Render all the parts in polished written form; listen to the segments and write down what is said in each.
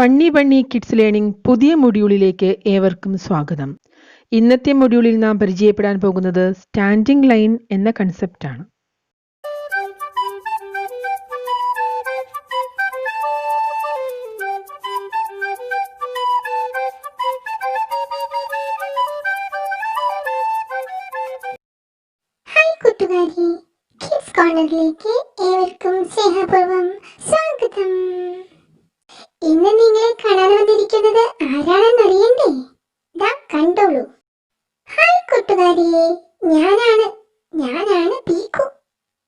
Funny bunny kids learning പുതിയ മൊഡ്യൂളിലേക്ക് ഏവർക്കും സ്വാഗതം. ഇന്നത്തെ മൊഡ്യൂളിൽ നാം പരിചയപ്പെടാൻ പോകുന്നത് സ്റ്റാൻഡിംഗ് ലൈൻ എന്ന കൺസെപ്റ്റാണ്. ഹായ് കൂട്ടുകാരി, കിഡ്സ് കോർണറിലേക്ക് ഏവർക്കും സ്നേഹപൂർവ്വം സ്വാഗതം. ഇന്ന് നിങ്ങളെ കാണാൻ വന്നിരിക്കുന്നത് ആരാണെന്ന് അറിയണ്ടേ? ദാ കണ്ടോളൂ. ഹായ് കൂട്ടുകാരിയെ, ഞാനാണ് പീക്കു.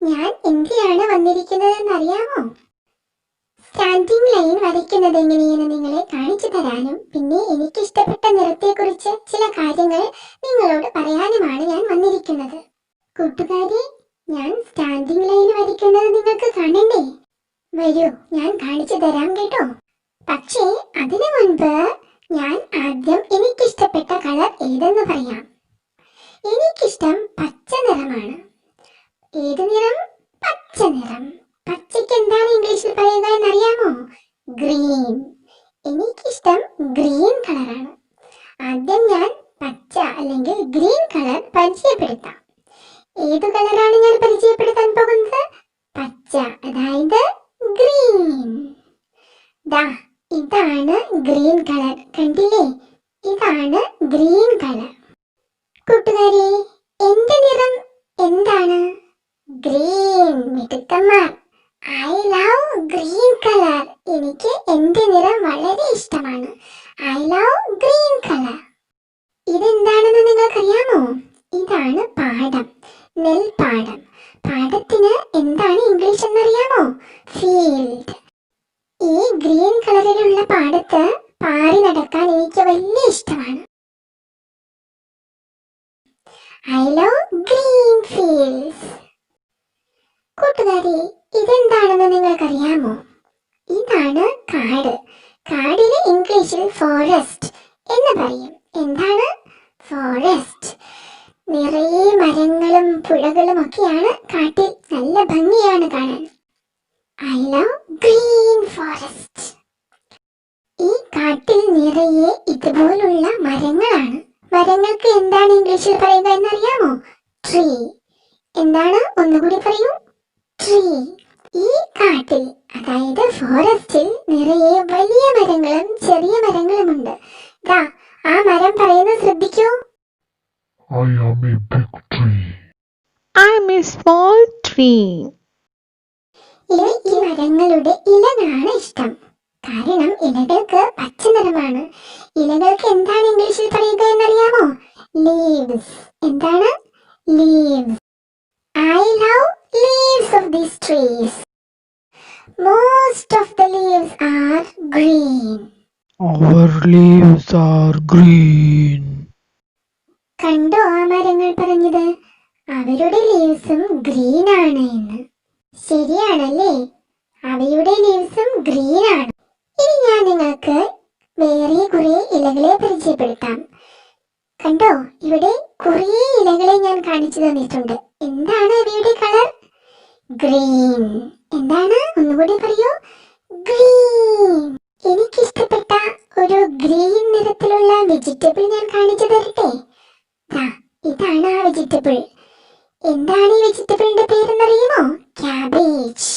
ഞാൻ എന്തിനാണ് വന്നിരിക്കുന്നതെന്ന് അറിയാമോ? സ്റ്റാൻഡിംഗ് ലൈൻ വരയ്ക്കുന്നത് എങ്ങനെയെന്ന് നിങ്ങളെ കാണിച്ചു തരാനും പിന്നെ എനിക്കിഷ്ടപ്പെട്ട നിറത്തെക്കുറിച്ച് ചില കാര്യങ്ങൾ നിങ്ങളോട് പറയാനുമാണ് ഞാൻ വന്നിരിക്കുന്നത്. കൂട്ടുകാരി, ഞാൻ സ്റ്റാൻഡിംഗ് ലൈൻ വരയ്ക്കുന്നത് നിങ്ങൾക്ക് കാണണ്ടേ? വരൂ, ഞാൻ കാണിച്ചു തരാം കേട്ടോ. പക്ഷേ അതിനു മുൻപ് ഞാൻ ആദ്യം എനിക്കിഷ്ടപ്പെട്ട കളർ ഏതെന്ന് പറയാം. എനിക്കിഷ്ടം പച്ച നിറമാണ്. ഏത് നിറം? പച്ച നിറം. പച്ചയ്ക്ക് എന്താണ് ഇംഗ്ലീഷിൽ പറയുക എന്നറിയാമോ? ഗ്രീൻ. എനിക്കിഷ്ടം ഗ്രീൻ കളറാണ്. ആദ്യം ഞാൻ പച്ച അല്ലെങ്കിൽ ഗ്രീൻ കളർ പരിചയപ്പെടുത്താം. ഏത് കളറാണ് ഞാൻ പരിചയപ്പെടുത്താൻ പോകുന്നത്? പച്ച, അതായത് ഗ്രീൻ. ദാ ഇതാണ് ഗ്രീൻ കളർ, കണ്ടില്ലേ? ഇതാണ് ഗ്രീൻ കളർ. കൂട്ടുകാരെ, എന്റെ നിറം എന്താണ്? ഗ്രീൻ. മിടുക്കന്മാർ, ഐ ലവ് ഗ്രീൻ കളർ. എനിക്ക് എന്റെ നിറം വളരെ ഇഷ്ടമാണ്. I love green colour. ഇതെന്താണെന്ന് നിങ്ങൾക്കറിയാമോ? ഇതാണ് പാടം, നെൽപ്പാടം. പാടത്തിന് എന്താണ് ഇംഗ്ലീഷ് എന്നറിയാമോ? ഫീൽഡ്. ഈ ഗ്രീൻ കളറിലുള്ള പാടത്ത് പാറി നടക്കാൻ എനിക്ക് വലിയ ഇഷ്ടമാണ്. I love green fields. കൂട്ടുകാരി, ഇതെന്താണെന്ന് നിങ്ങൾക്കറിയാമോ? ഇതാണ് കാട്. കാടിന് ഇംഗ്ലീഷിൽ ഫോറസ്റ്റ് എന്ന് പറയും. എന്താണ്? ഫോറസ്റ്റ്. നിറയെ മരങ്ങളും പുഴകളും ഒക്കെയാണ് കാട്ടിൽ. നല്ല ഭംഗിയാണ് കാണാൻ. I love green forest. ഈ കാട്ടിൽ നിറയെ ഇതുപോലുള്ള മരങ്ങളാണ്. മരങ്ങൾക്ക് എന്താണ് ഇംഗ്ലീഷിൽ പറയുക എന്നറിയാമോ? ട്രീ. എന്താണ്? ഒന്നുകൂടി പറയൂ. ട്രീ. ഈ കാട്ടിൽ, അതായത് ഫോറസ്റ്റിൽ, നിറയെ വലിയ മരങ്ങളും ചെറിയ മരങ്ങളുമുണ്ട്. ദാ ആ മരം പറയുന്നത് ശ്രദ്ധിക്കൂ. I am a big tree. I am a small tree. എനിക്ക് മരങ്ങളുടെ ഇലകളാണ് ഇഷ്ടം. കാരണം ഇലകൾക്ക് പച്ച നിറമാണ്. ഇലകൾക്ക് എന്താണ് ഇംഗ്ലീഷിൽ പറയുക എന്നറിയാമോ? ലീവ്സ്. എന്താണ്? Leaves. I love leaves of these trees. Most of the leaves are green. Our leaves are green. കണ്ടോ ആ മരങ്ങൾ പറഞ്ഞത്? അവരുടെ ലീവ്സും ഗ്രീൻ ആണ് എന്ന്. ശരിയാണല്ലേ? അവയുടെ ലീവ്സും ഗ്രീൻ ആണ്. ഇനി ഞാൻ നിങ്ങൾക്ക് വേറെ കുറെ ഇലകളെ പരിചയപ്പെടുത്താം. കണ്ടോ, ഇവിടെ കുറെ ഇലകളെ ഞാൻ കാണിച്ചു തന്നിട്ടുണ്ട്. എന്താണ് അവയുടെ കളർ? ഗ്രീൻ. എന്താണ്? ഒന്നുകൂടി പറയൂ. ഗ്രീൻ. എനിക്കിഷ്ടപ്പെട്ട ഒരു ഗ്രീൻ നിറത്തിലുള്ള വെജിറ്റബിൾ ഞാൻ കാണിച്ചു തരട്ടെ. ഇതാണ് ആ വെജിറ്റബിൾ. എന്താണ് ഈ വെജിറ്റബിളിന്റെ പേരെന്നറിയുമോ? ക്യാബേജ്.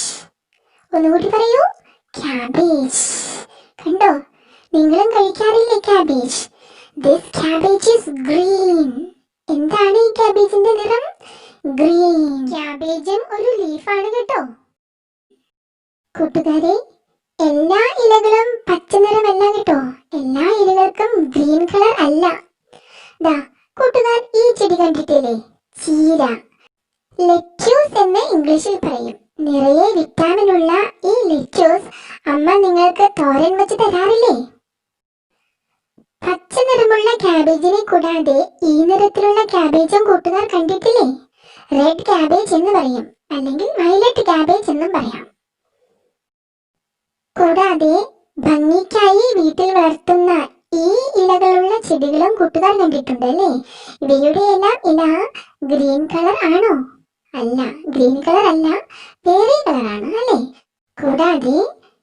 ഒന്നുകൂടി പറയൂ. ക്യാബേജ്. കണ്ടോ, നിങ്ങളും കഴിക്കാറില്ലേ cabbage? This cabbage is green. എന്താണ് ഈ ക്യാബേജിന്റെ നിറം? ഗ്രീൻ. ക്യാബേജും ഒരു ലീഫാണ് കേട്ടോ. കൂട്ടുകാരെ, എല്ലാ ഇലകളും പച്ച നിറമല്ല കേട്ടോ. എല്ലാ ഇലകൾക്കും ഗ്രീൻ കളർ അല്ല. ദാ കൂട്ടുകാർ, ഈ ചെടി കണ്ടിട്ടില്ലേ? ചീര. ലെറ്റ്യൂസ് എന്ന് ഇംഗ്ലീഷിൽ പറയും. നിറയെ വിറ്റാമിൻ ഉള്ള ഈ ലെറ്റ്യൂസ് അമ്മ നിങ്ങൾക്ക് തോരൻ വെച്ച് തരാറില്ലേ? പച്ച നിറമുള്ള ക്യാബേജിനെ കൂടാതെ ഈ നിറത്തിലുള്ള ക്യാബേജും കൂട്ടുകാർ കണ്ടിട്ടില്ലേ? റെഡ് ക്യാബേജ് എന്ന് പറയും, അല്ലെങ്കിൽ വയലറ്റ് ക്യാബേജ് എന്നും പറയാം. കൂടാതെ ഭംഗിക്കായി വീട്ടിൽ വളർത്തുന്ന ഈ ഇലകളുള്ള ചെടികളും കൂട്ടുകാർ കണ്ടിട്ടുണ്ട് അല്ലേ? ഇവയുടെ എല്ലാം ഇല ഗ്രീൻ കളർ ആണോ? അല്ല, ഗ്രീൻ കളർ അല്ല, വേറെ കളറാണ് അല്ലേ? കൂടാതെ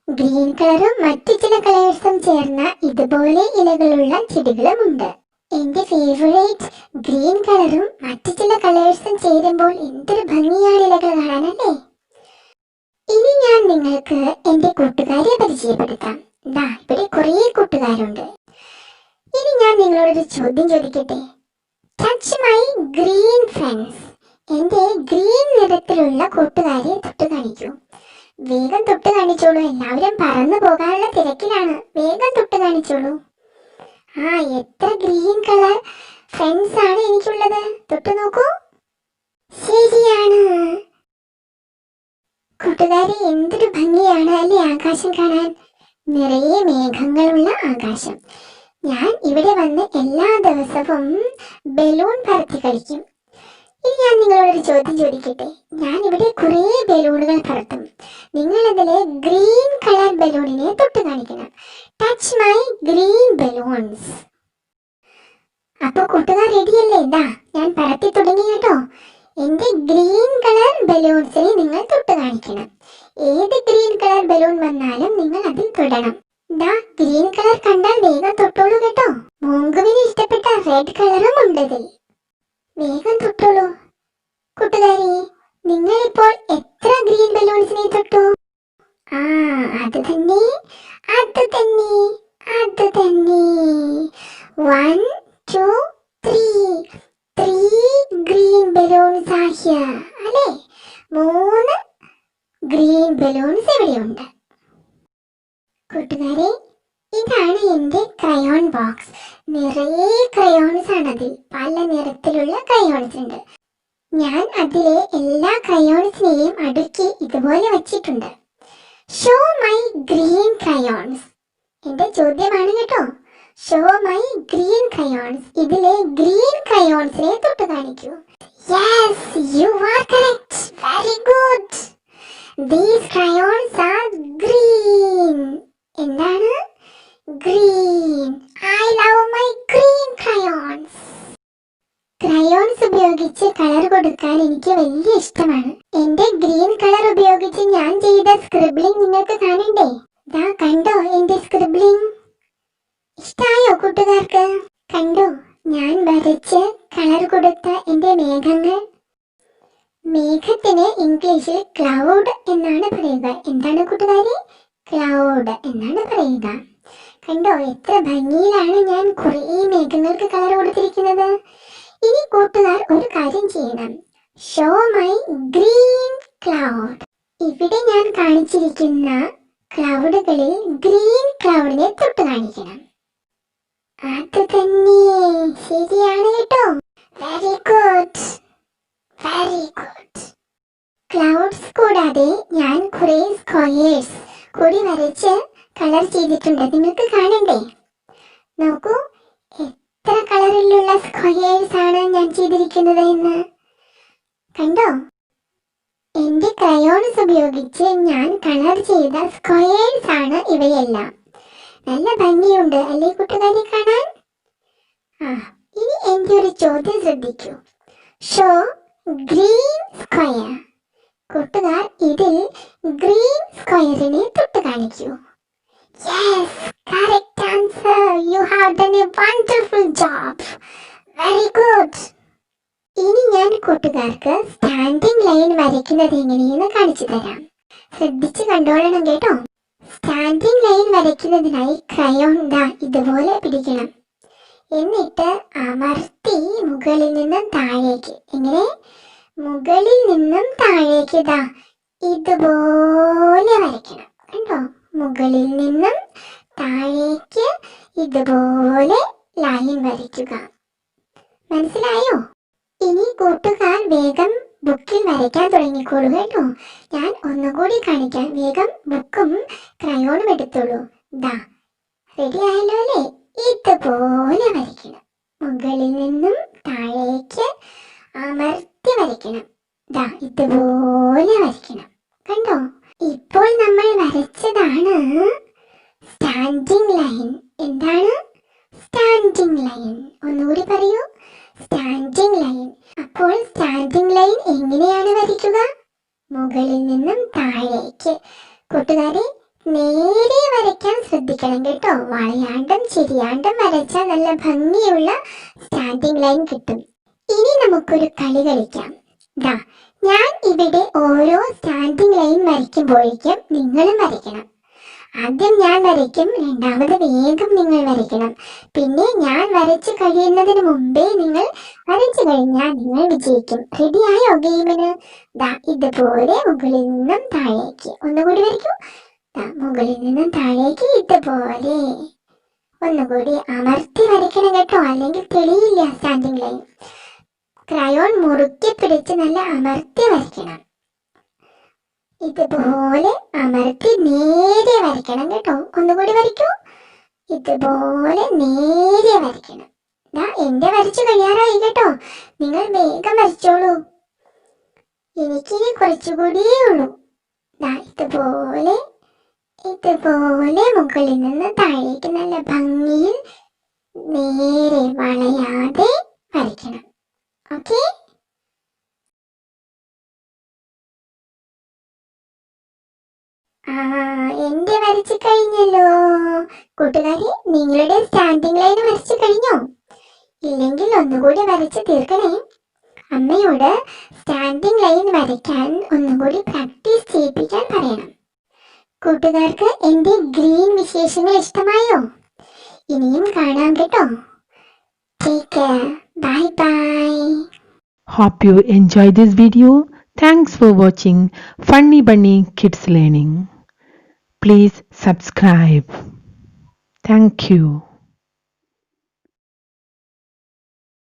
ഗ്രീൻ കളറും മറ്റു ചില കളേഴ്സും ചേർന്ന ഇതുപോലെ ഇലകളുള്ള ചെടികളുമുണ്ട്. എന്റെ ഫേവറേറ്റ് ഗ്രീൻ കളറും മറ്റു ചില കളേഴ്സും ചേരുമ്പോൾ എന്തൊരു ഭംഗിയാണ് ഇലകൾ കാണാനല്ലേ. ഇനി ഞാൻ നിങ്ങൾക്ക് എന്റെ കൂട്ടുകാരെ പരിചയപ്പെടുത്താം. ഇവിടെ കുറേ കൂട്ടുകാരുണ്ട്. ഇനി ഞാൻ നിങ്ങളോടൊരു ചോദ്യം ചോദിക്കട്ടെ. Touch my green friends. എന്റെ ഗ്രീൻ നിറത്തിലുള്ള കൂട്ടുകാരെ തൊട്ട് കാണിക്കൂ. വേഗം തൊട്ട് കാണിച്ചോളൂ, എല്ലാവരും പറന്നു പോകാനുള്ള തിരക്കിലാണ്. വേഗം തൊട്ട് കാണിച്ചോളൂ. എത്ര ഗ്രീൻ കളർ ഫ്രണ്ട്സ് ആണ് എനിക്കുള്ളത്. തൊട്ട് നോക്കൂ. ശരിയാണ് കൂട്ടുകാരെ, എന്തൊരു ഭംഗിയാണ് അല്ലേ ആകാശം കാണാൻ. നിറയെ മേഘങ്ങളുള്ള ആകാശം. ഞാൻ ഇവിടെ വന്ന് എല്ലാ ദിവസവും ബലൂൺ പറത്തി കളിക്കും. ഇനി ഞാൻ നിങ്ങളോടൊരു ചോദ്യം ചോദിക്കട്ടെ. ഞാൻ ഇവിടെ കുറേ ബലൂണുകൾ പറത്തും. നിങ്ങൾ അതിലെ ഗ്രീൻ കളർ ബലൂണിനെ തൊട്ട് കാണിക്കണം. Touch my green balloons. അപ്പൊ കൂട്ടുകാർ റെഡിയല്ലേ? ഞാൻ പറത്തി തുടങ്ങി കേട്ടോ. എന്റെ ഗ്രീൻ കളർ ബലൂൺസിനെ നിങ്ങൾ തൊട്ട് കാണിക്കണം. ഏത് ഗ്രീൻ കളർ ബലൂൺ വന്നാലും നിങ്ങൾ അതിൽ തൊടണം. ഗ്രീൻ കളർ കണ്ടാൽ വേഗം തൊട്ടോളൂ കേട്ടോ. മോങ്കുവിന് ഇഷ്ടപ്പെട്ട റെഡ് കളറും ഉണ്ടതിൽ. വേഗം തൊട്ടോളൂ. കൂട്ടുകാരി, നിങ്ങൾ ഇപ്പോൾ എത്ര ഗ്രീൻ ബലൂൺസിനെ തൊട്ടു? അത് തന്നെ. 1 2 3 ഗ്രീൻ ബലൂൺസ് ആഹ്യ അല്ലേ? 3 ഗ്രീൻ ബലൂൺസ് ഇവിടെയുണ്ട്. കൂട്ടുകാരെ, ഇതാണ് എന്റെ ക്രയോൺ ബോക്സ്. നിറയെ ക്രയോൺസ് ആണതിൽ. പല നിറത്തിലുള്ള ക്രയോൺസ് ഉണ്ട്. ഞാൻ അതിലെ എല്ലാ ക്രയോൺസിനെയും അടുക്കി ഇതുപോലെ വച്ചിട്ടുണ്ട്. Show my green crayons. എന്റെ ചോദ്യമാണ് കേട്ടോ. Show my green crayons. ഇതിലെ ഗ്രീൻ ക്രയോൺസിനെ തൊട്ട് കാണിക്കൂ. Yes, you are correct. Very good. These crayons are green. എന്താണ്? Green. I love my green crayons. Crayons ഉപയോഗിച്ച് കളർ കൊടുക്കാൻ എനിക്ക് വലിയ ഇഷ്ടമാണ്. എന്റെ ഗ്രീൻ കളർ ഉപയോഗിച്ച് ഞാൻ ചെയ്ത സ്ക്രിബ്ലിംഗ് നിങ്ങൾക്ക് കാണണ്ടേ? കണ്ടോ എന്റെ സ്ക്രിബ്ലിംഗ്? ഇഷ്ടായോ കൂട്ടുകാർക്ക്? കണ്ടോ ഞാൻ വരച്ച് കളർ കൊടുത്ത എന്റെ മേഘങ്ങൾ? മേഘത്തിന് ഇംഗ്ലീഷിൽ ക്ലൗഡ് എന്നാണ് പറയുക. എന്താണ് കൂട്ടുകാരെ? ക്ലൗഡ് എന്നാണ് പറയുക. കണ്ടോ എത്ര ഭംഗിയിലാണ് ഞാൻ കുറേ മേഘങ്ങൾക്ക് കളർ കൊടുത്തിരിക്കുന്നത്. ഇനി കൂട്ടുകാർ ഒരു കാര്യം ചെയ്യണം. Show my green cloud. ഇവിടെ ഞാൻ കാണിച്ചിരിക്കുന്ന ക്ലൗഡുകളിൽ ഗ്രീൻ ക്ലൗഡിനെ തൊട്ട് കാണിക്കണം. അത് തന്നെ, ശരിയാണ് കേട്ടോ. Very good. ക്ലൗഡ്സ് കൂടാതെ ഞാൻ കുറെ സ്ക്വയേഴ്സ് കൂടി വരച്ച് കളർ ചെയ്തിട്ടുണ്ട്. നിങ്ങൾക്ക് കാണണ്ടേ? നോക്കൂ, എത്ര കളറിലുള്ള സ്ക്വയേഴ്സ് ആണ് ഞാൻ ചെയ്തിരിക്കുന്നത് എന്ന്. കണ്ടോ? എന്റെ ക്രയോൺസ് ഉപയോഗിച്ച് ഞാൻ കളർ ചെയ്ത സ്ക്വയേഴ്സ് ആണ് ഇവയെല്ലാം. നല്ല ഭംഗിയുണ്ട് അല്ലേ കൂട്ടുകാരെ കാണാൻ? ഇനി എന്റെ ഒരു ചോദ്യം ശ്രദ്ധിക്കൂ. Show green square. കൂട്ടുകാർ ഇതിൽ ഗ്രീൻ സ്ക്വയറിനെ തൊട്ട് കാണിക്കൂ. Yes, correct answer. You have done a wonderful job. Very good. ഇനി ഞാൻ കൂട്ടുകാർക്ക് സ്റ്റാൻഡിംഗ് ലൈൻ വരയ്ക്കുന്നത് എങ്ങനെയെന്ന് കാണിച്ചു തരാം. ശ്രദ്ധിച്ച് കണ്ടോളണം കേട്ടോ. സ്റ്റാൻഡിംഗ് ലൈൻ വരയ്ക്കുന്നതിനായി ക്രയോൺ ഇതുപോലെ പിടിക്കണം. എന്നിട്ട് അമർത്തി മുകളിൽ നിന്നും താഴേക്ക്, എങ്ങനെ? മുകളിൽ നിന്നും താഴേക്ക് ഇതുപോലെ വരയ്ക്കണം. കണ്ടോ? മുകളിൽ നിന്നും താഴേക്ക് ഇതുപോലെ ലൈൻ വരയ്ക്കുക. മനസ്സിലായോ? ഇനി കൂട്ടുകാർ വേഗം ബുക്കിൽ വരയ്ക്കാൻ തുടങ്ങിക്കോളൂ കേട്ടോ. ഞാൻ ഒന്നുകൂടി കാണിക്കാം. വേഗം ബുക്കും ക്രയോണും എടുത്തോളൂ. റെഡി ആയല്ലോ അല്ലേ? ഇതുപോലെ വരയ്ക്കണം. മുകളിൽ നിന്നും താഴേക്ക് അമർത്തി വരയ്ക്കണം. ഇതുപോലെ വരയ്ക്കണം. കണ്ടോ? ഇപ്പോൾ നമ്മൾ വരച്ചതാണ് സ്റ്റാൻഡിംഗ് ലൈൻ. എന്താണ് സ്റ്റാൻഡിംഗ് ലൈൻ? ഒന്നുകൂടി പറയൂ. Standing line. അപ്പോൾ സ്റ്റാൻഡിംഗ് ലൈൻ എങ്ങനെയാണ് വരയ്ക്കുക? മുകളിൽ നിന്നും താഴേക്ക്. കൂട്ടുകാരെ, നേരെ വരയ്ക്കാൻ ശ്രദ്ധിക്കണം കേട്ടോ. വളയാണ്ടും ചിരിയാണ്ടും വരച്ചാൽ നല്ല ഭംഗിയുള്ള സ്റ്റാൻഡിംഗ് ലൈൻ കിട്ടും. ഇനി നമുക്കൊരു കളി കളിക്കാം. ദാ ഞാൻ ഇവിടെ ഓരോ സ്റ്റാൻഡിംഗ് ലൈൻ വരയ്ക്കുമ്പോഴേക്കും നിങ്ങളും വരയ്ക്കണം. ആദ്യം ഞാൻ വരയ്ക്കും, രണ്ടാമത് വേഗം നിങ്ങൾ വരയ്ക്കണം. പിന്നെ ഞാൻ വരച്ചു കഴിയുന്നതിന് മുമ്പേ നിങ്ങൾ വരച്ചു കഴിഞ്ഞാൽ നിങ്ങൾ വിജയിക്കും. റെഡിയായോ ഗെയിമിന്? ദാ ഇതുപോലെ മുകളിൽ നിന്നും താഴേക്ക് ഒന്നുകൂടി വരയ്ക്കൂ. ദാ മുകളിൽ നിന്നും താഴേക്ക് ഇതുപോലെ ഒന്നുകൂടി അമർത്തി വരയ്ക്കണം കേട്ടോ, അല്ലെങ്കിൽ തെളിയില്ല സ്റ്റാൻഡിംഗ് ലൈൻ. ക്രയോൺ മുറുക്കി പിടിച്ച് നല്ല അമർത്തി വരയ്ക്കണം. ഇതുപോലെ അമർത്തി നേരെ വരയ്ക്കണം കേട്ടോ. ഒന്നുകൂടി വരയ്ക്കൂ. ഇതുപോലെ നേരെ വരയ്ക്കണം. ദാ എന്റെ വരച്ചു കഴിയാറായി കേട്ടോ. നിങ്ങൾ വേഗം വരച്ചോളൂ. എനിക്കിനി കുറച്ചുകൂടിയേ ഉള്ളൂ. ദാ ഇതുപോലെ മുകളിൽ നിന്ന് താഴേക്ക് നല്ല ഭംഗിയിൽ നേരെ വളയാതെ വരയ്ക്കണം. ഓക്കെ? എന്റെ വരച്ചു കഴിഞ്ഞല്ലോ. കൂട്ടുകാരെ, നിങ്ങളുടെ സ്റ്റാൻഡിംഗ് ലൈൻ വരച്ചു കഴിഞ്ഞോ? ഇല്ലെങ്കിൽ ഒന്നുകൂടി വരച്ച് തീർക്കണേ. അമ്മയോട് സ്റ്റാൻഡിംഗ് ലൈൻ വരയ്ക്കാൻ ഒന്നുകൂടി പ്രാക്ടീസ് ചെയ്യിപ്പിക്കാൻ പറയണം. കൂട്ടുകാർക്ക് എന്റെ ഗ്രീൻ വിശേഷങ്ങൾ ഇഷ്ടമായോ? ഇനിയും കാണാം കേട്ടോ. Take care. Bye bye. Hope you enjoy this video. Thanks for watching Funny Bunny Kids Learning. Please subscribe. Thank you.